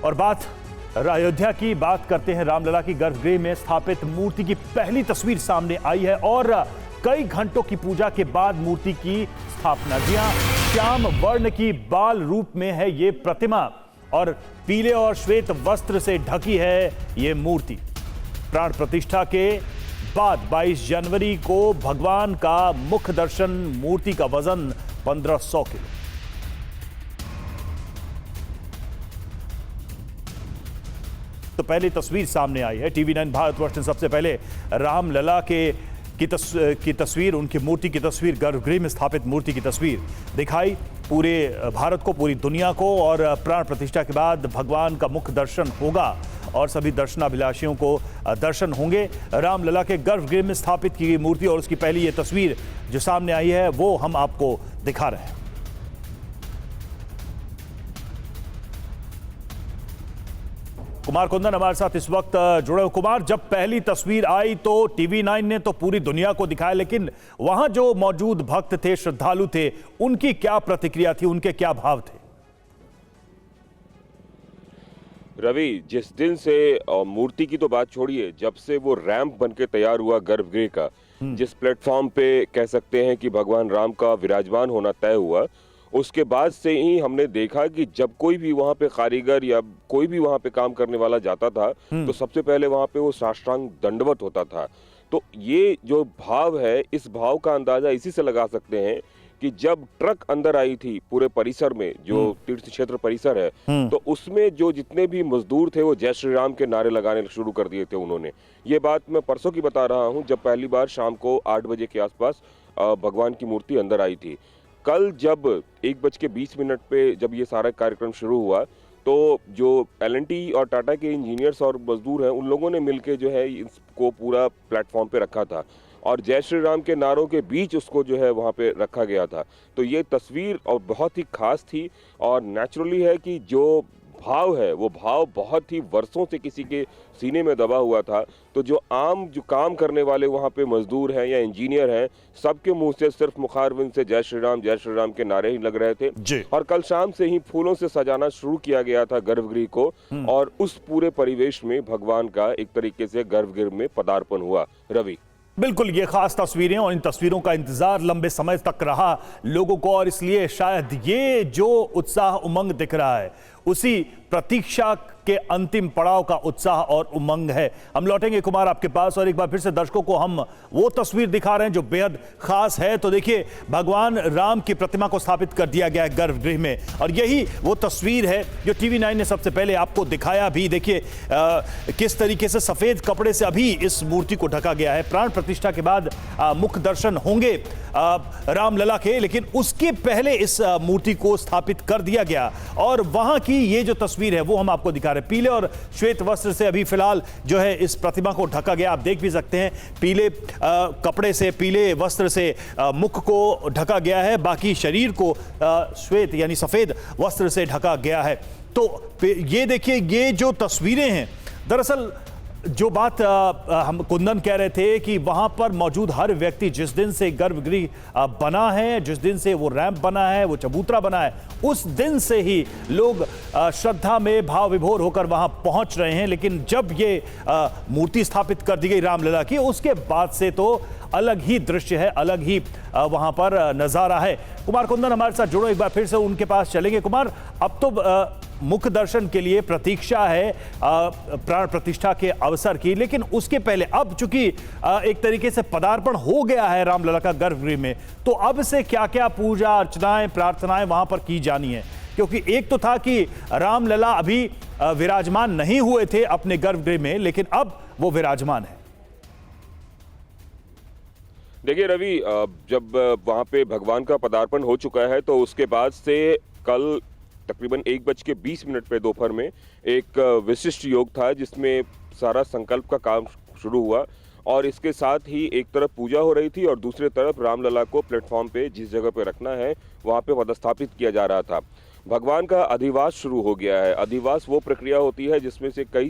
और बात अयोध्या की बात करते हैं। रामलला की गर्भगृह में स्थापित मूर्ति की पहली तस्वीर सामने आई है और कई घंटों की पूजा के बाद मूर्ति की स्थापना। जी हां, श्याम वर्ण की बाल रूप में है ये प्रतिमा और पीले और श्वेत वस्त्र से ढकी है ये मूर्ति। प्राण प्रतिष्ठा के बाद 22 जनवरी को भगवान का मुख दर्शन। मूर्ति का वजन 1500 किलो। तो पहली तस्वीर सामने आई है। टीवी9 भारतवर्ष ने सबसे पहले रामलला की तस्वीर, उनकी मूर्ति की तस्वीर, गर्भगृह में स्थापित मूर्ति की तस्वीर दिखाई पूरे भारत को, पूरी दुनिया को। और प्राण प्रतिष्ठा के बाद भगवान का मुख दर्शन होगा और सभी दर्शनाभिलाषियों को दर्शन होंगे। रामलला के गर्भगृह में स्थापित की गई मूर्ति और उसकी पहली ये तस्वीर जो सामने आई है वो हम आपको दिखा रहे हैं। कुमार कुंदन हमारे साथ इस वक्त जुड़े हो। कुमार, जब पहली तस्वीर आई तो टीवी9 ने तो पूरी दुनिया को दिखाया, लेकिन वहां जो मौजूद भक्त थे, श्रद्धालु थे, उनकी क्या प्रतिक्रिया थी, उनके क्या भाव थे? रवि, जिस दिन से मूर्ति की तो बात छोड़िए, जब से वो रैंप बनके तैयार हुआ गर्भगृह का, जिस प्लेटफॉर्म पे कह सकते हैं कि भगवान राम का विराजमान होना तय हुआ, उसके बाद से ही हमने देखा कि जब कोई भी वहां पे कारीगर या कोई भी वहां पे काम करने वाला जाता था तो सबसे पहले वहां पे वो साष्टांग दंडवत होता था। तो ये जो भाव है, इस भाव का अंदाजा इसी से लगा सकते हैं कि जब ट्रक अंदर आई थी पूरे परिसर में, जो तीर्थ क्षेत्र परिसर है, तो उसमें जो जितने भी मजदूर थे वो जय श्री राम के नारे लगाने शुरू कर दिए थे उन्होंने। ये बात मैं परसों की बता रहा हूँ, जब पहली बार शाम को 8 बजे के आसपास भगवान की मूर्ति अंदर आई थी। कल जब 1:20 पे जब ये सारा कार्यक्रम शुरू हुआ तो जो L&T और टाटा के इंजीनियर्स और मजदूर हैं, उन लोगों ने मिलके जो है इसको पूरा प्लेटफॉर्म पे रखा था और जय श्री राम के नारों के बीच उसको जो है वहाँ पे रखा गया था। तो ये तस्वीर और बहुत ही खास थी और नेचुरली है कि जो भाव है वो भाव बहुत ही वर्षों से किसी के सीने में दबा हुआ था। तो जो काम करने वाले वहाँ पे मजदूर हैं या इंजीनियर हैं, सबके मुंह से सिर्फ मुखारबिन से जय श्री राम के नारे ही लग रहे थे। और कल शाम से ही फूलों से सजाना शुरू किया गया था गर्भगृह को और उस पूरे परिवेश में भगवान का एक तरीके से गर्भगृह में पदार्पण हुआ। रवि, बिल्कुल, ये खास तस्वीरें और इन तस्वीरों का इंतजार लंबे समय तक रहा लोगों को और इसलिए शायद ये जो उत्साह उमंग दिख रहा है उसी प्रतीक्षा के अंतिम पड़ाव का उत्साह और उमंग है। हम लौटेंगे कुमार आपके पास और एक बार फिर से दर्शकों को हम वो तस्वीर दिखा रहे हैं जो बेहद खास है। तो देखिए, भगवान राम की प्रतिमा को स्थापित कर दिया गया है गर्भगृह में और यही वो तस्वीर है जो टीवी9 ने सबसे पहले आपको दिखाया भी। देखिए किस तरीके से सफेद कपड़े से अभी इस मूर्ति को ढका गया है। प्राण प्रतिष्ठा के बाद मुख दर्शन होंगे रामलला के, लेकिन उसके पहले इस मूर्ति को स्थापित कर दिया गया और वहां की ये जो तस्वीर है वो हम आपको दिखा रहे हैं। पीले और श्वेत वस्त्र से अभी फिलहाल जो है इस प्रतिमा को ढका गया, आप देख भी सकते हैं। पीले कपड़े से, पीले वस्त्र से मुख को ढका गया है, बाकी शरीर को श्वेत यानी सफेद वस्त्र से ढका गया है। तो ये देखिए, ये जो तस्वीरें हैं, दरअसल जो बात हम कुंदन कह रहे थे कि वहां पर मौजूद हर व्यक्ति, जिस दिन से गर्भगृह बना है, जिस दिन से वो रैंप बना है, वो चबूतरा बना है, उस दिन से ही लोग श्रद्धा में भाव विभोर होकर वहां पहुंच रहे हैं। लेकिन जब ये मूर्ति स्थापित कर दी गई रामलला की, उसके बाद से तो अलग ही दृश्य है, अलग ही वहां पर नजारा है। कुमार कुंदन हमारे साथ जुड़ो, एक बार फिर से उनके पास चलेंगे। कुमार, अब तो मुख दर्शन के लिए प्रतीक्षा है प्राण प्रतिष्ठा के अवसर की, लेकिन उसके पहले अब चूंकि एक तरीके से पदार्पण हो गया है रामलला का गर्भगृह में, तो अब से क्या क्या पूजा अर्चनाएं, प्रार्थनाएं वहां पर की जानी है? क्योंकि एक तो था कि रामलला अभी विराजमान नहीं हुए थे अपने गर्भगृह में, लेकिन अब वो विराजमान है। देखिए रवि, जब वहां पे भगवान का पदार्पण हो चुका है तो उसके बाद से कल तकरीबन 1:20 पे दोपहर में एक विशिष्ट योग था जिसमें सारा संकल्प का काम शुरू हुआ और इसके साथ ही एक तरफ पूजा हो रही थी और दूसरी तरफ रामलला को प्लेटफॉर्म पे जिस जगह पे रखना है वहाँ पे पदस्थापित किया जा रहा था। भगवान का अधिवास शुरू हो गया है। अधिवास वो प्रक्रिया होती है जिसमें से कई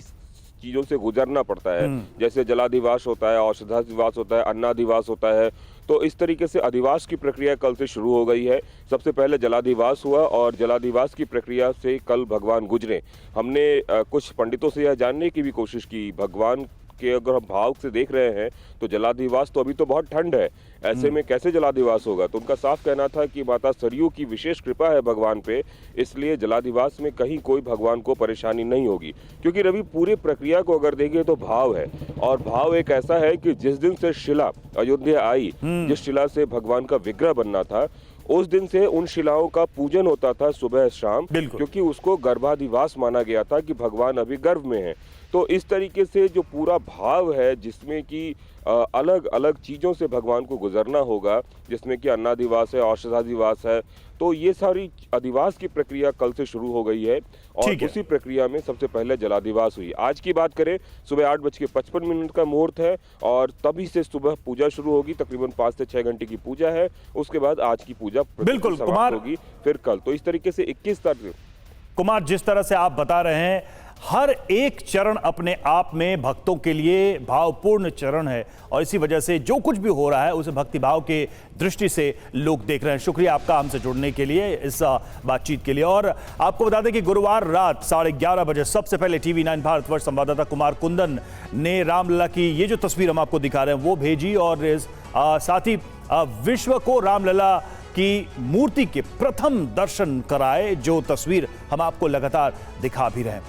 चीजों से गुजरना पड़ता है, जैसे जलाधिवास होता है, औषधाधिवास होता है, अन्नाधिवास होता है। तो इस तरीके से अधिवास की प्रक्रिया कल से शुरू हो गई है। सबसे पहले जलाधिवास हुआ और जलाधिवास की प्रक्रिया से कल भगवान गुजरे। हमने कुछ पंडितों से यह जानने की भी कोशिश की, भगवान के अगर हम भाव से देख रहे हैं तो जलाधिवास तो अभी तो बहुत ठंड है, ऐसे में कैसे जलाधिवास होगा। तो उनका साफ कहना था कि माता सरयू की विशेष कृपा है भगवान पे, इसलिए जलाधिवास में कहीं कोई भगवान को परेशानी नहीं होगी। क्योंकि रवि पूरी प्रक्रिया को अगर देखें तो भाव है, और भाव एक ऐसा है कि जिस दिन से शिला अयोध्या आई, जिस शिला से भगवान का विग्रह बनना था, उस दिन से उन शिलाओं का पूजन होता था सुबह शाम, क्योंकि उसको गर्भाधिवास माना गया था कि भगवान अभी गर्भ में है। तो इस तरीके से जो पूरा भाव है, जिसमें कि अलग अलग चीजों से भगवान को गुजरना होगा, जिसमें कि अन्नाधिवास है, औषधाधिवास है, तो ये सारी अधिवास की प्रक्रिया कल से शुरू हो गई है। और उसी प्रक्रिया में सबसे पहले जलाधिवास हुई। आज की बात करें, सुबह 8:55 का मुहूर्त है और तभी से सुबह पूजा शुरू होगी। तकरीबन 5 से 6 घंटे की पूजा है। उसके बाद आज की पूजा बिल्कुल कुमार होगी, फिर कल। तो इस तरीके से 21 तारीख। कुमार, जिस तरह से आप बता रहे हैं, हर एक चरण अपने आप में भक्तों के लिए भावपूर्ण चरण है और इसी वजह से जो कुछ भी हो रहा है उसे भक्ति भाव के दृष्टि से लोग देख रहे हैं। शुक्रिया आपका हमसे जुड़ने के लिए, इस बातचीत के लिए। और आपको बता दें कि गुरुवार रात 11:30 बजे सबसे पहले TV9 भारतवर्ष संवाददाता कुमार कुंदन ने रामलला की ये जो तस्वीर हम आपको दिखा रहे हैं वो भेजी और साथ ही विश्व को रामलला की मूर्ति के प्रथम दर्शन कराए, जो तस्वीर हम आपको लगातार दिखा भी रहे हैं।